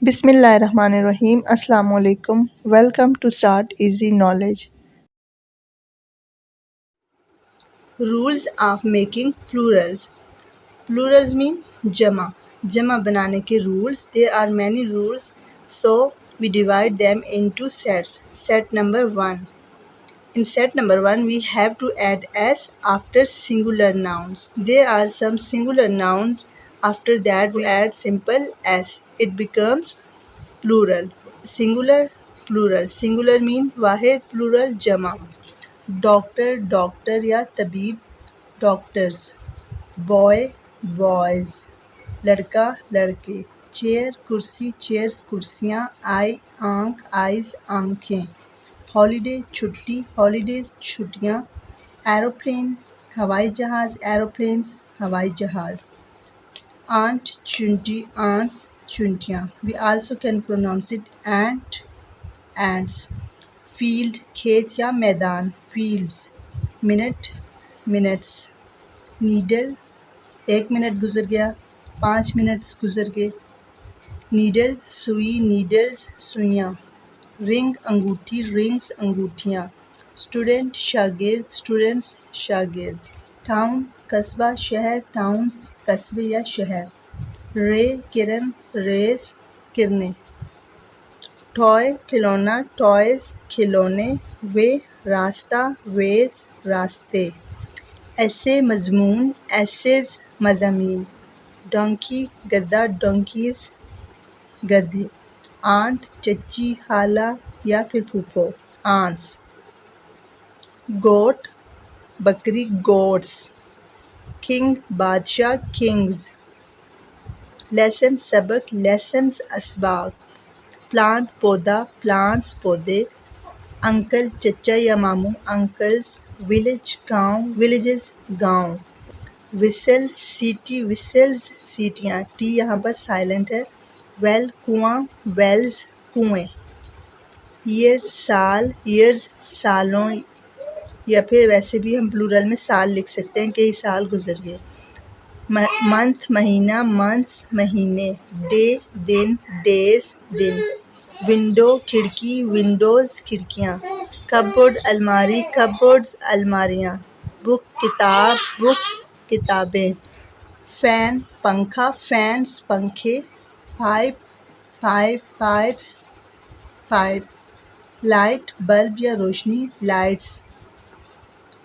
Bismillahirrahmanirrahim. Assalamu alaikum. Welcome to Start Easy Knowledge. Rules of making plurals. Plurals mean jama. Jama बनाने के rules. There are many rules, so we divide them into sets. Set number 1. In set number 1, we have to add s after singular nouns. There are some singular nouns. After that, we add simple s. It becomes plural. Singular, plural. Singular mean Wahid, plural जमा. Doctor, doctor या तबीब, doctors. Boy, boys. लड़का, लड़के. Chair, कुर्सी, chairs, कुर्सियाँ. आई, आँख, eyes, आँखें. Holiday, छुट्टी, holidays, छुट्टियाँ. एरोप्लेन, हवाई जहाज़, एरोप्लेन्स, हवाई जहाज़. आंट, चुंटी, आंट्स, चुंटियाँ. We also can pronounce it ant, ants. Field, खेत या मैदान, fields. Minute, minutes. Needle, 1 minute गुजर गया, 5 मिनट्स गुजर गए. नीडल, सुई, नीडल्स, सुइयाँ. रिंग, अंगूठी, रिंग्स, अंगूठियाँ. स्टूडेंट, शागिर्द, स्टूडेंट्स, शागिर्द. टाउन, कस्बा, शहर, टाउन्स, कस्बे या शहर. रे, किरण, रेस, किरणें. टॉय, खिलौना, टॉयज, खिलौने. वे, रास्ता, वेज, रास्ते. ऐसे, मजमून, एसेज, मज़ामीन. डोंकी, गधा, डोंकीज, गधे. आंट, चच्ची, खाला या फिर फूफो, आंट्स. गोट, बकरी, गोट्स. किंग, बादशाह, किंग्स. लेसन, सबक, लेसन्स, असबाक. प्लांट, पौधा, प्लांट्स, पौधे. अंकल, चचा या मामू, अंकल्स. विलेज, गांव, विलेजेस, गांव. विसल, सीटी, विसल्स, सीटियाँ. टी यहाँ पर साइलेंट है. वेल, कुआं, वेल्स, कुएं. ईयर, साल, ईयर्स, सालों, या फिर वैसे भी हम प्लूरल में साल लिख सकते हैं, कई साल गुजर गए. मंथ, महीना, मंथ्स, महीने. डे, दिन, डेज, दिन. विंडो, खिड़की, विंडोज़, खिड़कियाँ. कपबोर्ड, अलमारी, कपबोर्ड्स, अलमारियाँ. बुक, किताब, बुक्स, किताबें. फैन, पंखा, फैंस, पंखे. Pipe, pipes, pipe. Light, bulb या रोशनी, लाइट्स.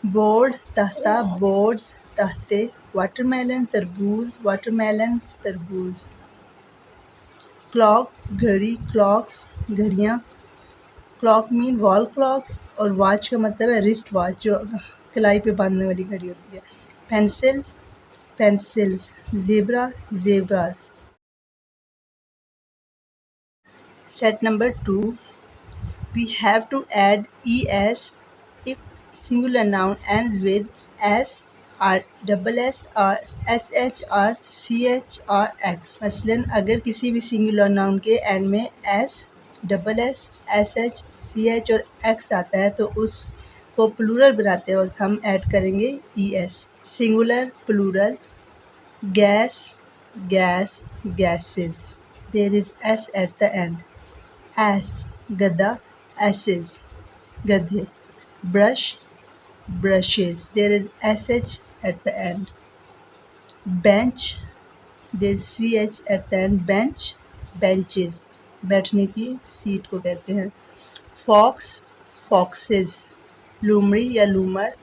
बोर्ड, तख्ता, बोर्ड्स, तख्ते. वाटरमेलन, तरबूज, वाटरमेलन्स, तरबूज. क्लॉक, घड़ी, क्लॉक्स, घड़ियाँ. क्लॉक मीन वॉल क्लॉक, और वॉच का मतलब है रिस्ट वॉच, जो कलाई पे बांधने वाली घड़ी होती है. Pencil, pencils. Zebra, zebras. Set number 2, we have to add es if singular noun ends with s or double s or sh or ch or x. मसलन अगर किसी भी सिंगुलर नाउन के एंड में s, double s, sh, ch और x आता है तो उसको प्लूरल बनाते वक्त हम ऐड करेंगे es. Singular, plural. Gas, gas, gases. There is s at the end. Ass, गधा, एसेस, गधे. Brush, brushes. There is S H at the end. Bench, there is C H at the end. Bench, benches. बैठने की seat को कहते हैं. Fox, foxes. लूमड़ी या लूमर,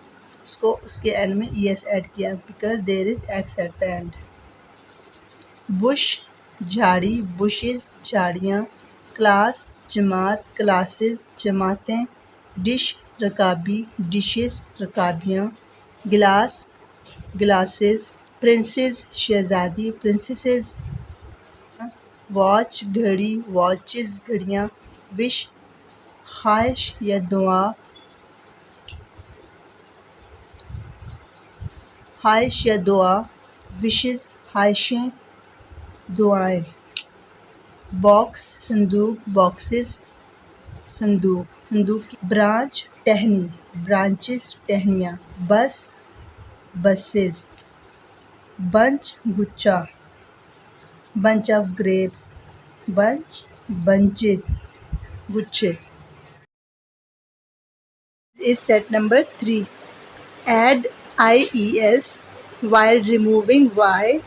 उसको उसके एंड में ई एस ऐड किया because there is X at the end. Bush, झाड़ी, बुशेस, झाड़ियाँ. क्लास, जमात, क्लासेस, जमातें. डिश, रकाबी, डिशेस, रकाबियाँ. गिलास, ग्लासेस. प्रिंसेस, शहज़ादी, प्रिंसेसेस. वॉच, घड़ी, वॉचेस, घड़ियाँ. विश, ख्वाहिश या दुआ, ख्वाहिश या दुआ. विशेस, ख्वाहिशें, दुआएं. बॉक्स, संदूक, बॉक्सेस, संदूक, संदूक की. ब्रांच, टहनी, ब्रांचेस, टहनियाँ. बस, बसेस. बंच, गुच्छा, bunch of grapes. bunch, bunches, गुच्छे is set number 3. Add IES while removing Y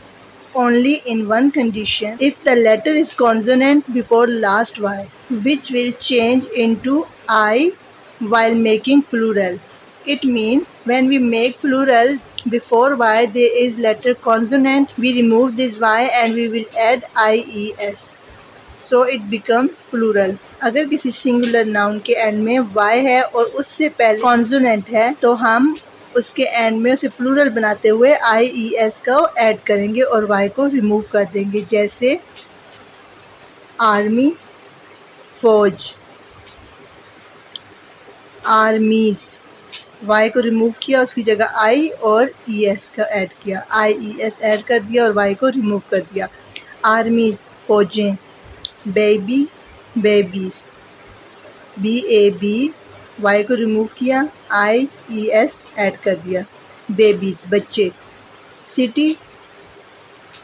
only in one condition, if the letter is consonant before last Y, which will change into I while making plural. It means when we make plural, before Y there is letter consonant, we remove this Y and we will add IES. So it becomes plural. अगर किसी singular noun के and में y है और उससे पहले consonant है तो हम उसके एंड में उसे प्लूरल बनाते हुए IES का ऐड करेंगे और y को रिमूव कर देंगे, जैसे आर्मी, फौज, आर्मीज। y को रिमूव किया, उसकी जगह I और ES का ऐड किया, IES ऐड कर दिया और y को रिमूव कर दिया। आर्मीज फौजें, बेबी बेबीज, BAB, Y को रिमूव किया, IES ऐड कर दिया, बेबीज बच्चे। City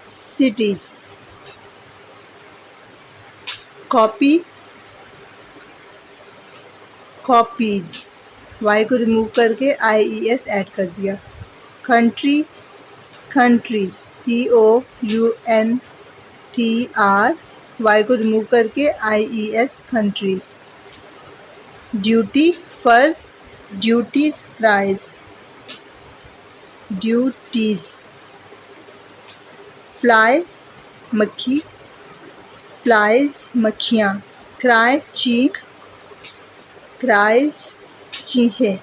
cities, copy copies, Y को रिमूव करके IES ऐड कर दिया। कंट्री कंट्रीज, COUNTR, Y को रिमूव करके IES कंट्रीज। ड्यूटी फर्ज, ड्यूटीज फ्राइज, ड्यूटीज। फ्लाई मक्खी, फ्लाइज मक्खियाँ। क्राई चीख, क्राइज चीखें।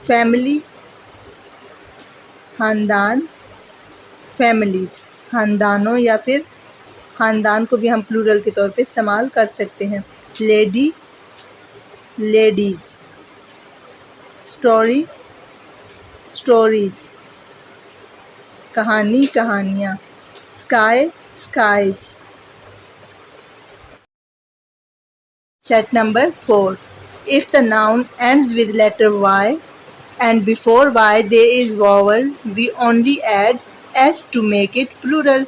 फैमिली खानदान, फैमिलीज खानदानों या फिर खानदान को भी हम प्लूरल के तौर पे इस्तेमाल कर सकते हैं। लेडी लेडीज, स्टोरी स्टोरीज, कहानी कहानियाँ। Sky skies. Set number 4. If the noun ends with letter Y and before Y there is vowel, we only add S to make it plural.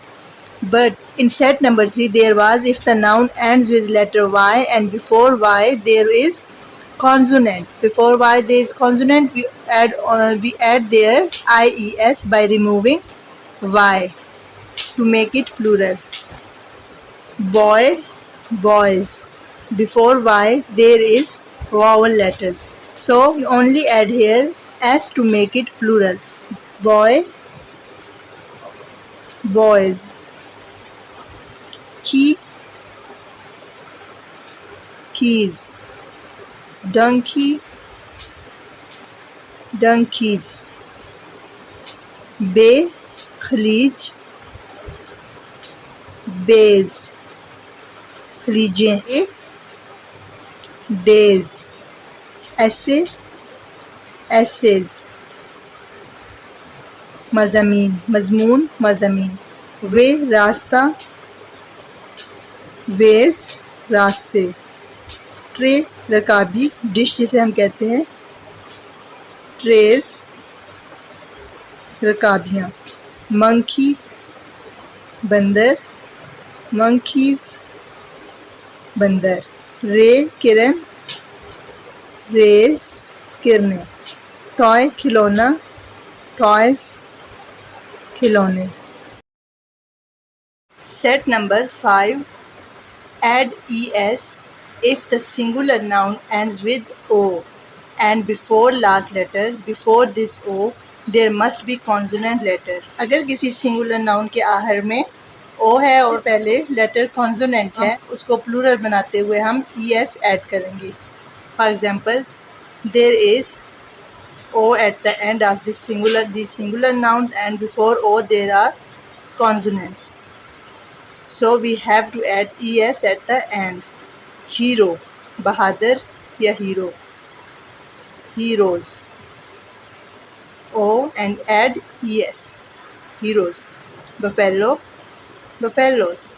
But in set number 3 there was if the noun ends with letter Y and before Y there is consonant. Before Y there is consonant, we add there IES by removing Y to make it plural. Boy, boys. Before Y there is vowel letters, so we only add here S to make it plural. Boy, boys. Key, keys. Donkey, donkeys. Bay, खलीज, bays. खलीजें, days. ऐसे, essays. मज़ामीन, मज़मून, मज़ामीन. वे, रास्ता, ways, रास्ते. Tray, रकाबी, dish जिसे हम कहते हैं, trace, रकाबियाँ. Monkey, बंदर, monkeys, बंदर. रे, किरण, रेस, किरणें. टॉय, खिलौना, टॉयज, खिलौने. Set number 5. Add ES if the singular noun ends with O and before last letter, before this O there must be consonant letter. अगर किसी singular noun के आखिर में O है और पहले letter consonant है, उसको plural बनाते हुए हम ES ऐड करेंगे. For example, there is O at the end of these singular nouns and before O there are consonants. So we have to add ES at the end. Hero, बहादुर या hero. Heroes. O and add ES. Heroes. Buffalo, buffaloes.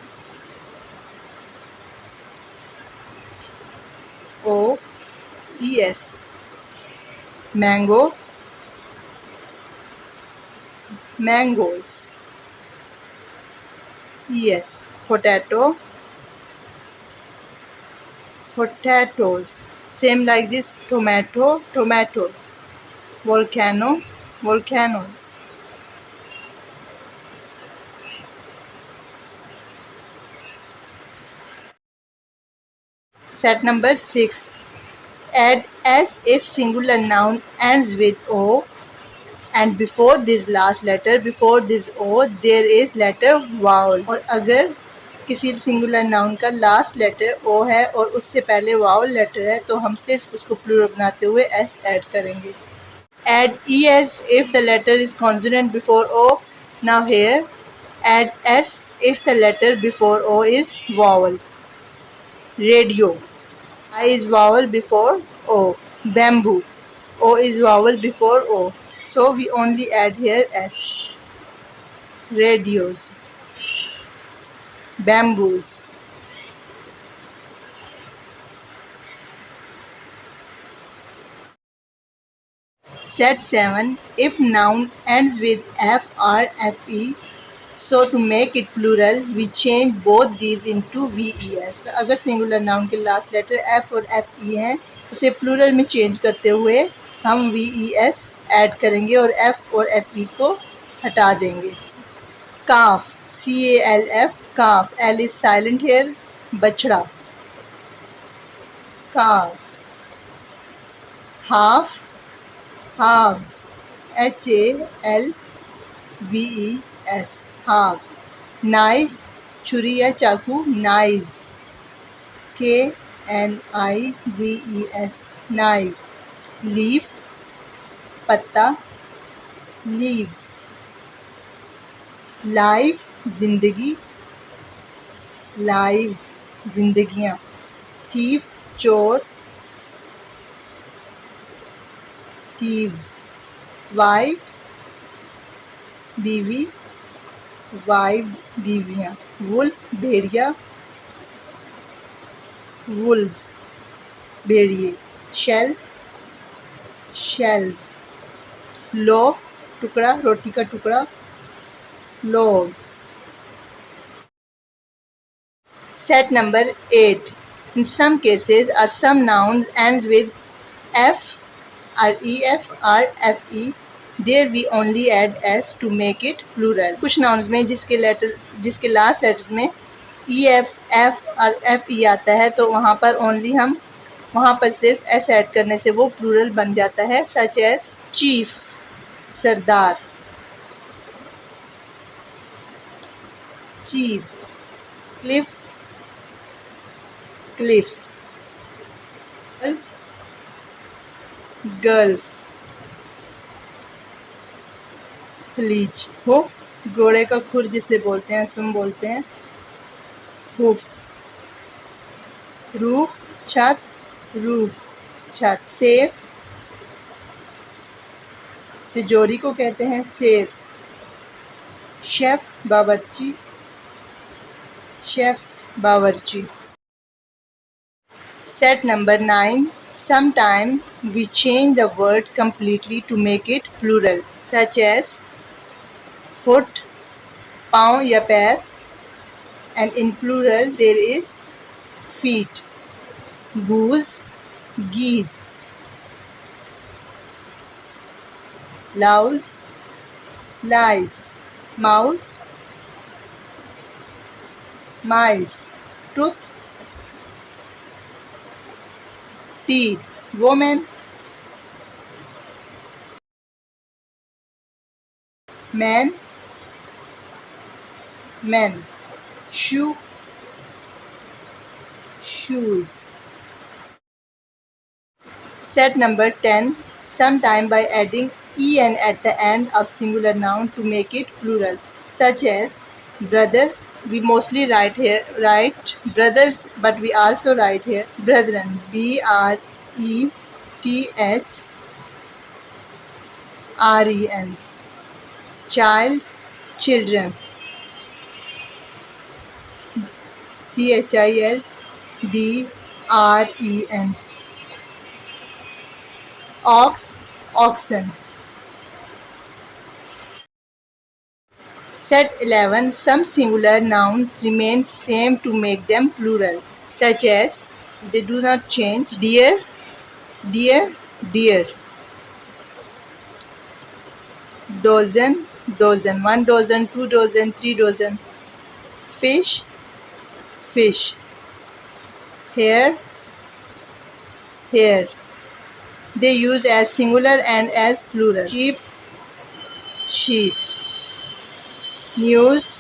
O, ES. Mango, mangoes. ES. Potato, potatoes. Same like this, tomato, tomatoes. Volcano, volcanoes. Set number 6. Add as if singular noun ends with O and before this last letter, before this O, there is letter vowel. और अगर किसी singular noun का last letter ओ है और उससे पहले vowel letter है तो हम सिर्फ उसको प्लूरल बनाते हुए एस ऐड करेंगे. Add es if the letter is consonant before o. Now here add s if the letter before o is vowel. Radio, I is vowel before o. Bamboo, o is vowel before o, so we only add here s. Radios, bamboos. Set 7. If noun ends with f or fe, so to make it plural, we change both these into ves. अगर singular noun के last letter f और fe हैं, उसे plural में change करते हुए हम ves add करेंगे और f और fe को हटा देंगे. Calf, calf, calf. L is silent here. बछड़ा, calves. Half, halves. halves, halves. Knife, छुरी या चाकू, knives. knives, knives. Leaf, पत्ता, leaves. Life, जिंदगी, lives, जिंदगियाँ. Thief, चोर, thieves. Wife, बीवी, wives, बीवियाँ. Wolf, भेड़िया, wolves, भेड़िए. Shell, shelves. Loaf, टुकड़ा, रोटी का टुकड़ा, loaves. Set number 8. In some cases or some nouns ends with f or ef or fe. There we only add s to make it plural. कुछ nouns में जिसके last letters में ef, f और fe आता है तो वहाँ पर सिर्फ s ऐड करने से वो प्लूरल बन जाता है. सच एज चीफ, सरदार, chief. Cliff, cliffs. Gulfs. Leech. Hoof, घोड़े का खुर जिसे बोलते हैं, सुम बोलते हैं, hoofs. Roof, छत, roofs, छत. Safe, तिजोरी को कहते हैं safes. Chef, बावर्ची, chefs, बावर्ची. Set number 9. Sometimes we change the word completely to make it plural, such as foot, पाँव या पैर, and in plural there is feet. Goose, geese. Louse, lice. Mouse, mice. Tooth, teeth. Woman, man, men. Shoe, shoes. Set number 10. Sometime by adding en at the end of singular noun to make it plural, such as brother. We mostly write brothers, but we also write here brethren. brethren. Child, children. children. Ox, oxen. Set 11. Some singular nouns remain same to make them plural, such as They do not change. Dear, dear, dear. Dozen, dozen. 1 dozen, 2 dozen, 3 dozen. Fish, fish. Hair, hair. They used as singular and as plural. Sheep, sheep. News,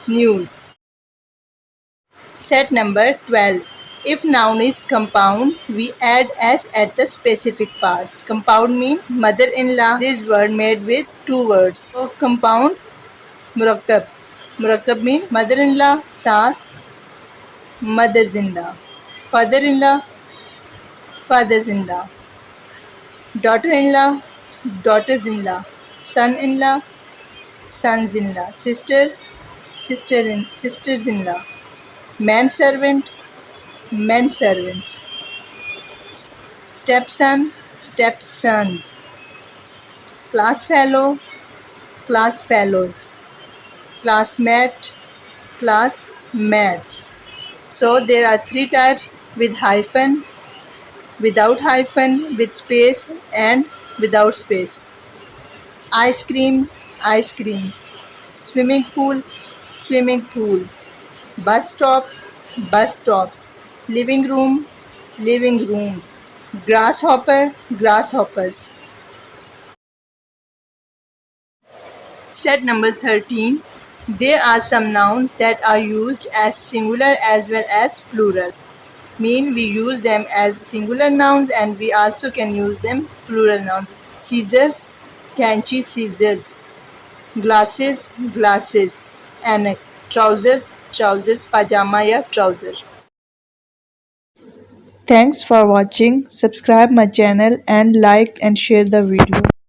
news. Set number 12. If noun is compound, we add s at the specific parts. Compound means mother-in-law. This word made with 2 words. So compound, murakkab. Murakkab means mother-in-law, saas, mothers-in-law. Father-in-law, fathers-in-law. Daughter-in-law, daughters-in-law. Son-in-law, sons-in-law. Sister, sisters-in-law. Manservant, men servants. Stepson, stepsons. Class fellow, class fellows. Classmate, classmates. So there are 3 types: with hyphen, without hyphen, with space, and without space. Ice cream, ice creams. Swimming pool, swimming pools. Bus stop, bus stops. Living room, living rooms. Grasshopper, grasshoppers. Set number 13. There are some nouns that are used as singular as well as plural. Mean we use them as singular nouns and we also can use them plural nouns. Scissors, canchi, scissors. Glasses, glasses. And trousers, trousers. Pajama ya trouser. Thanks for watching. Subscribe my channel and like and share the video.